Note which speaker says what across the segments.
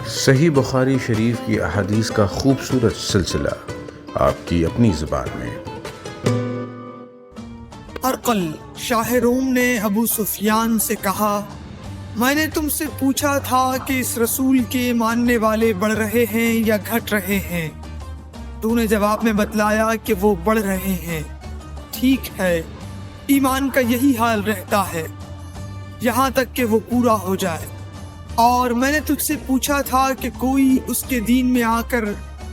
Speaker 1: صحیح بخاری شریف کی احادیث کا خوبصورت سلسلہ آپ کی اپنی زبان میں۔
Speaker 2: ہرقل شاہ روم نے ابو سفیان سے کہا، میں نے تم سے پوچھا تھا کہ اس رسول کے ماننے والے بڑھ رہے ہیں یا گھٹ رہے ہیں؟ تو نے جواب میں بتلایا کہ وہ بڑھ رہے ہیں۔ ٹھیک ہے، ایمان کا یہی حال رہتا ہے یہاں تک کہ وہ پورا ہو جائے۔ اور میں نے تجھ سے پوچھا تھا کہ کوئی اس کے دین میں آ کر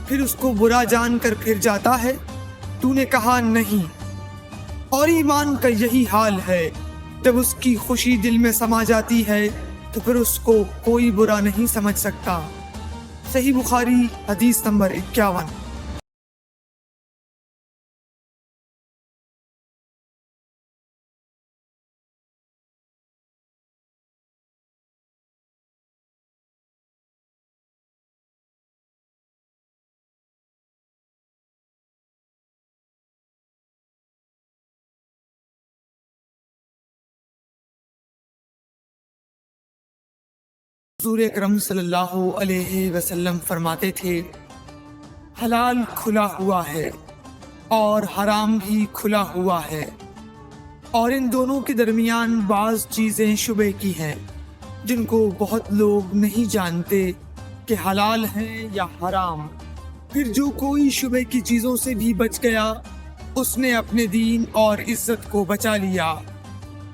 Speaker 2: پھر اس کو برا جان کر پھر جاتا ہے؟ تو نے کہا نہیں۔ اور ایمان کا یہی حال ہے، جب اس کی خوشی دل میں سما جاتی ہے تو پھر اس کو کوئی برا نہیں سمجھ سکتا۔ صحیح بخاری حدیث نمبر 51۔ حضور اکرم صلی اللہ علیہ وسلم فرماتے تھے، حلال کھلا ہوا ہے اور حرام بھی کھلا ہوا ہے، اور ان دونوں کے درمیان بعض چیزیں شبے کی ہیں جن کو بہت لوگ نہیں جانتے کہ حلال ہیں یا حرام۔ پھر جو کوئی شبے کی چیزوں سے بھی بچ گیا اس نے اپنے دین اور عزت کو بچا لیا،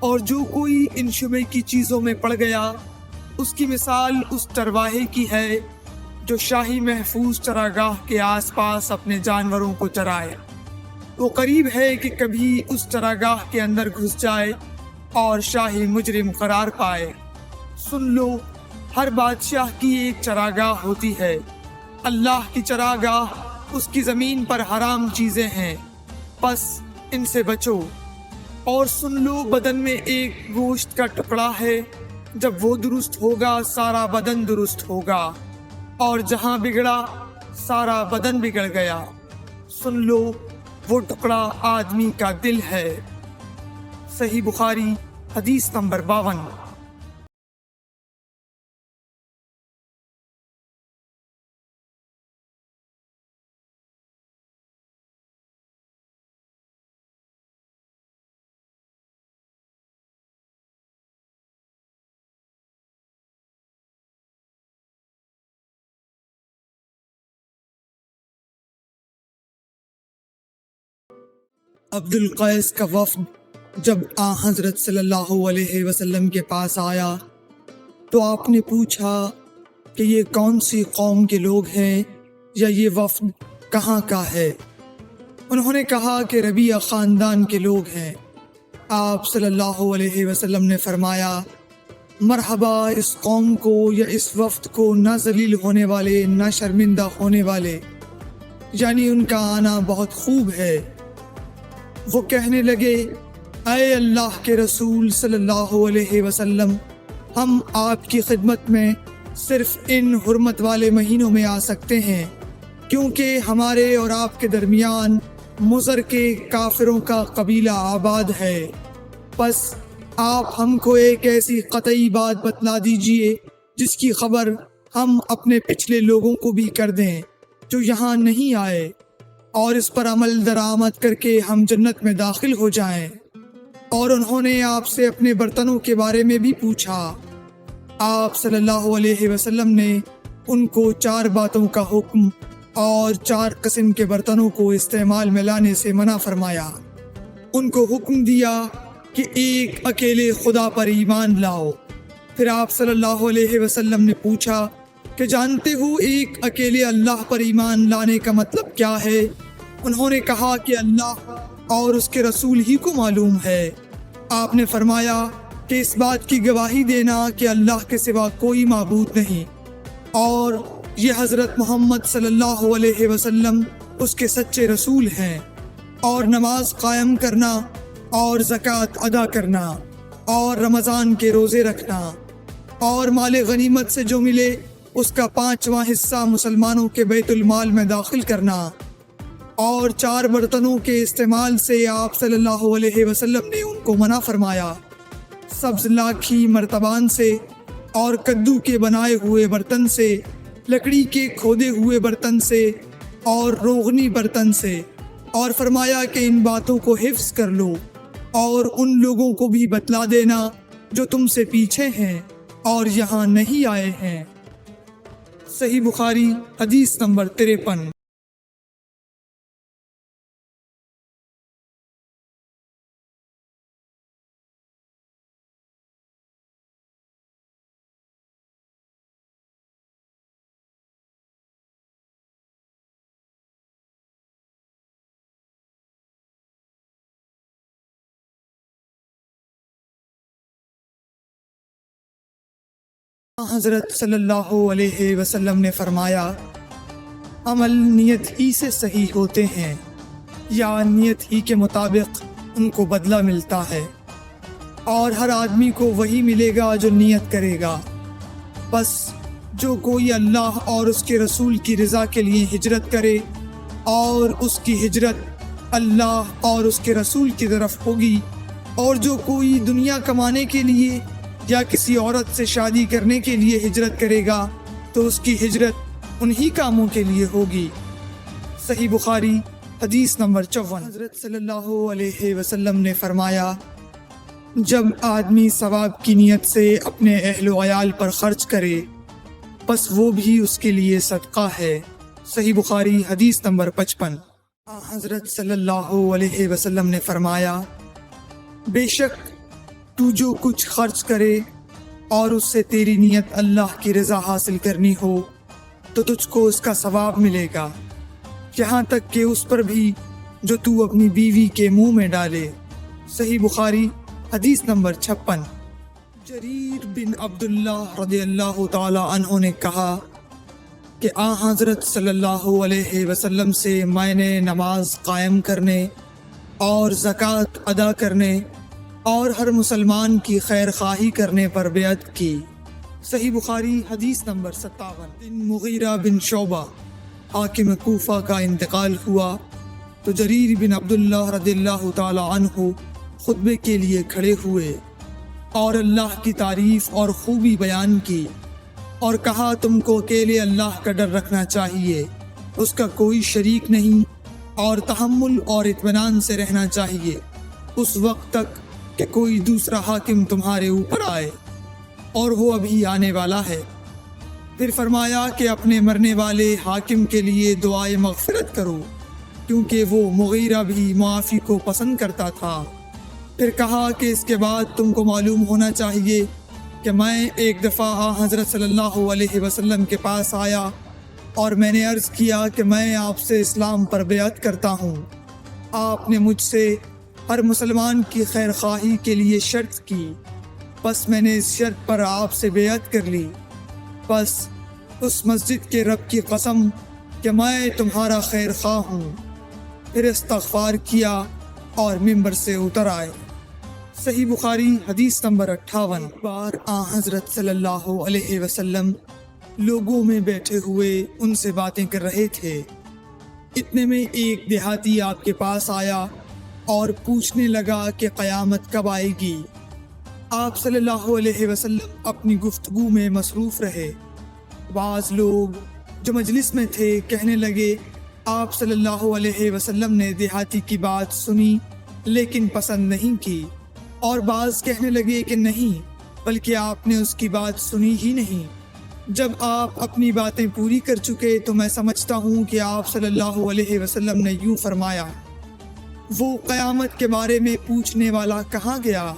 Speaker 2: اور جو کوئی ان شبے کی چیزوں میں پڑ گیا اس کی مثال اس چرواہے کی ہے جو شاہی محفوظ چراگاہ کے آس پاس اپنے جانوروں کو چرائے۔ وہ قریب ہے کہ کبھی اس چراگاہ کے اندر گھس جائے اور شاہی مجرم قرار پائے۔ سن لو، ہر بادشاہ کی ایک چراگاہ ہوتی ہے، اللہ کی چراگاہ اس کی زمین پر حرام چیزیں ہیں، بس ان سے بچو۔ اور سن لو، بدن میں ایک گوشت کا ٹکڑا ہے، جب وہ درست ہوگا سارا بدن درست ہوگا، اور جہاں بگڑا سارا بدن بگڑ گیا۔ سن لو، وہ ٹکڑا آدمی کا دل ہے۔ صحیح بخاری حدیث نمبر 52۔ عبد القیس کا وفد جب حضرت صلی اللہ علیہ وسلم کے پاس آیا تو آپ نے پوچھا کہ یہ کون سی قوم کے لوگ ہیں یا یہ وفد کہاں کا ہے؟ انہوں نے کہا کہ ربیعہ خاندان کے لوگ ہیں۔ آپ صلی اللہ علیہ وسلم نے فرمایا، مرحبا اس قوم کو یا اس وفد کو، نہ ذلیل ہونے والے نہ شرمندہ ہونے والے، یعنی ان کا آنا بہت خوب ہے۔ وہ کہنے لگے، اے اللہ کے رسول صلی اللہ علیہ وسلم، ہم آپ کی خدمت میں صرف ان حرمت والے مہینوں میں آ سکتے ہیں، کیونکہ ہمارے اور آپ کے درمیان مضر کے کافروں کا قبیلہ آباد ہے۔ بس آپ ہم کو ایک ایسی قطعی بات بتلا دیجئے جس کی خبر ہم اپنے پچھلے لوگوں کو بھی کر دیں جو یہاں نہیں آئے، اور اس پر عمل درآمد کر کے ہم جنت میں داخل ہو جائیں۔ اور انہوں نے آپ سے اپنے برتنوں کے بارے میں بھی پوچھا۔ آپ صلی اللہ علیہ وسلم نے ان کو 4 باتوں کا حکم اور 4 قسم کے برتنوں کو استعمال میں لانے سے منع فرمایا۔ ان کو حکم دیا کہ ایک اکیلے خدا پر ایمان لاؤ۔ پھر آپ صلی اللہ علیہ وسلم نے پوچھا کہ جانتے ہو ایک اکیلے اللہ پر ایمان لانے کا مطلب کیا ہے؟ انہوں نے کہا کہ اللہ اور اس کے رسول ہی کو معلوم ہے۔ آپ نے فرمایا کہ اس بات کی گواہی دینا کہ اللہ کے سوا کوئی معبود نہیں، اور یہ حضرت محمد صلی اللہ علیہ وسلم اس کے سچے رسول ہیں، اور نماز قائم کرنا اور زکوٰۃ ادا کرنا اور رمضان کے روزے رکھنا اور مال غنیمت سے جو ملے اس کا 5واں حصہ مسلمانوں کے بیت المال میں داخل کرنا، اور 4 برتنوں کے استعمال سے آپ صلی اللہ علیہ وسلم نے ان کو منع فرمایا، سبز لاکھی مرتبان سے اور کدو کے بنائے ہوئے برتن سے لکڑی کے کھودے ہوئے برتن سے اور روغنی برتن سے، اور فرمایا کہ ان باتوں کو حفظ کر لو اور ان لوگوں کو بھی بتلا دینا جو تم سے پیچھے ہیں اور یہاں نہیں آئے ہیں۔ صحیح بخاری حدیث نمبر 53۔ حضرت صلی اللہ علیہ وسلم نے فرمایا، عمل نیت ہی سے صحیح ہوتے ہیں یا نیت ہی کے مطابق ان کو بدلہ ملتا ہے، اور ہر آدمی کو وہی ملے گا جو نیت کرے گا۔ بس جو کوئی اللہ اور اس کے رسول کی رضا کے لیے ہجرت کرے اور اس کی ہجرت اللہ اور اس کے رسول کی طرف ہوگی، اور جو کوئی دنیا کمانے کے لیے یا کسی عورت سے شادی کرنے کے لیے ہجرت کرے گا تو اس کی ہجرت انہی کاموں کے لیے ہوگی۔ صحیح بخاری حدیث نمبر 54۔ حضرت صلی اللہ علیہ وسلم نے فرمایا، جب آدمی ثواب کی نیت سے اپنے اہل و عیال پر خرچ کرے بس وہ بھی اس کے لیے صدقہ ہے۔ صحیح بخاری حدیث نمبر 55۔ حضرت صلی اللہ علیہ وسلم نے فرمایا، بے شک تو جو کچھ خرچ کرے اور اس سے تیری نیت اللہ کی رضا حاصل کرنی ہو تو تجھ کو اس کا ثواب ملے گا، یہاں تک کہ اس پر بھی جو تو اپنی بیوی کے منہ میں ڈالے۔ صحیح بخاری حدیث نمبر 56۔ جریر بن عبداللہ رضی اللہ تعالی عنہ نے کہا کہ حضرت صلی اللہ علیہ وسلم سے میں نے نماز قائم کرنے اور زکوٰۃ ادا کرنے اور ہر مسلمان کی خیر خواہی کرنے پر بیعت کی۔ صحیح بخاری حدیث نمبر 57۔ بن مغیرہ بن شعبہ حاکم کوفہ کا انتقال ہوا تو جریر بن عبداللہ رضی اللہ تعالی عنہ خطبے کے لیے کھڑے ہوئے اور اللہ کی تعریف اور خوبی بیان کی اور کہا، تم کو اکیلے اللہ کا ڈر رکھنا چاہیے، اس کا کوئی شریک نہیں، اور تحمل اور اطمینان سے رہنا چاہیے اس وقت تک کہ کوئی دوسرا حاکم تمہارے اوپر آئے، اور وہ ابھی آنے والا ہے۔ پھر فرمایا کہ اپنے مرنے والے حاکم کے لیے دعائے مغفرت کرو، کیونکہ وہ مغیرہ بھی معافی کو پسند کرتا تھا۔ پھر کہا کہ اس کے بعد تم کو معلوم ہونا چاہیے کہ میں ایک دفعہ حضرت صلی اللہ علیہ وسلم کے پاس آیا اور میں نے عرض کیا کہ میں آپ سے اسلام پر بیعت کرتا ہوں۔ آپ نے مجھ سے ہر مسلمان کی خیر خواہی کے لیے شرط کی، بس میں نے اس شرط پر آپ سے بیعت کر لی۔ بس اس مسجد کے رب کی قسم کہ میں تمہارا خیر خواہ ہوں۔ پھر استغفار کیا اور ممبر سے اتر آئے۔ صحیح بخاری حدیث نمبر 58۔ بار حضرت صلی اللہ علیہ وسلم لوگوں میں بیٹھے ہوئے ان سے باتیں کر رہے تھے، اتنے میں ایک دیہاتی آپ کے پاس آیا اور پوچھنے لگا کہ قیامت کب آئے گی۔ آپ صلی اللہ علیہ وسلم اپنی گفتگو میں مصروف رہے۔ بعض لوگ جو مجلس میں تھے کہنے لگے، آپ صلی اللہ علیہ وسلم نے دیہاتی کی بات سنی لیکن پسند نہیں کی، اور بعض کہنے لگے کہ نہیں، بلکہ آپ نے اس کی بات سنی ہی نہیں۔ جب آپ اپنی باتیں پوری کر چکے تو میں سمجھتا ہوں کہ آپ صلی اللہ علیہ وسلم نے یوں فرمایا، وہ قیامت کے بارے میں پوچھنے والا کہاں گیا؟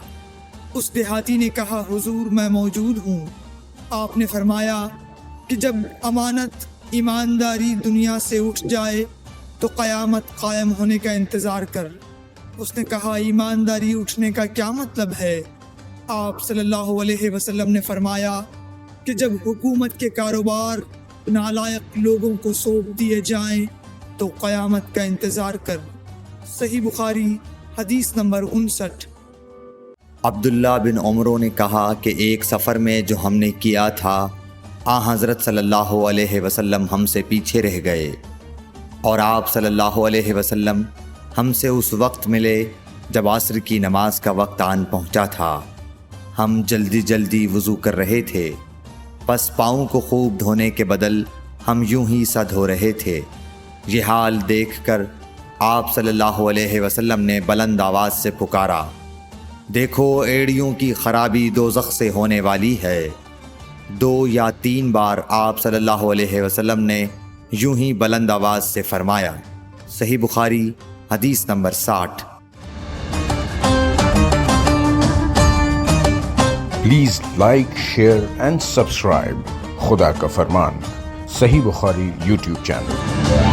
Speaker 2: اس دیہاتی نے کہا، حضور میں موجود ہوں۔ آپ نے فرمایا کہ جب امانت ایمانداری دنیا سے اٹھ جائے تو قیامت قائم ہونے کا انتظار کر۔ اس نے کہا، ایمانداری اٹھنے کا کیا مطلب ہے؟ آپ صلی اللہ علیہ وسلم نے فرمایا کہ جب حکومت کے کاروبار نالائق لوگوں کو سونپ دیے جائیں تو قیامت کا انتظار کر۔ صحیح بخاری حدیث نمبر 59۔
Speaker 3: عبداللہ بن عمرو نے کہا کہ ایک سفر میں جو ہم نے کیا تھا، حضرت صلی اللہ علیہ وسلم ہم سے پیچھے رہ گئے، اور آپ صلی اللہ علیہ وسلم ہم سے اس وقت ملے جب عصر کی نماز کا وقت آن پہنچا تھا۔ ہم جلدی جلدی وضو کر رہے تھے، پس پاؤں کو خوب دھونے کے بدل ہم یوں ہی سد ہو رہے تھے۔ یہ حال دیکھ کر آپ صلی اللہ علیہ وسلم نے بلند آواز سے پکارا، دیکھو ایڑیوں کی خرابی دوزخ سے ہونے والی ہے۔ 2 یا 3 بار آپ صلی اللہ علیہ وسلم نے یوں ہی بلند آواز سے فرمایا۔ صحیح بخاری حدیث number 60۔
Speaker 1: Please like, share and subscribe. خدا کا فرمان، صحیح بخاری یوٹیوب چینل۔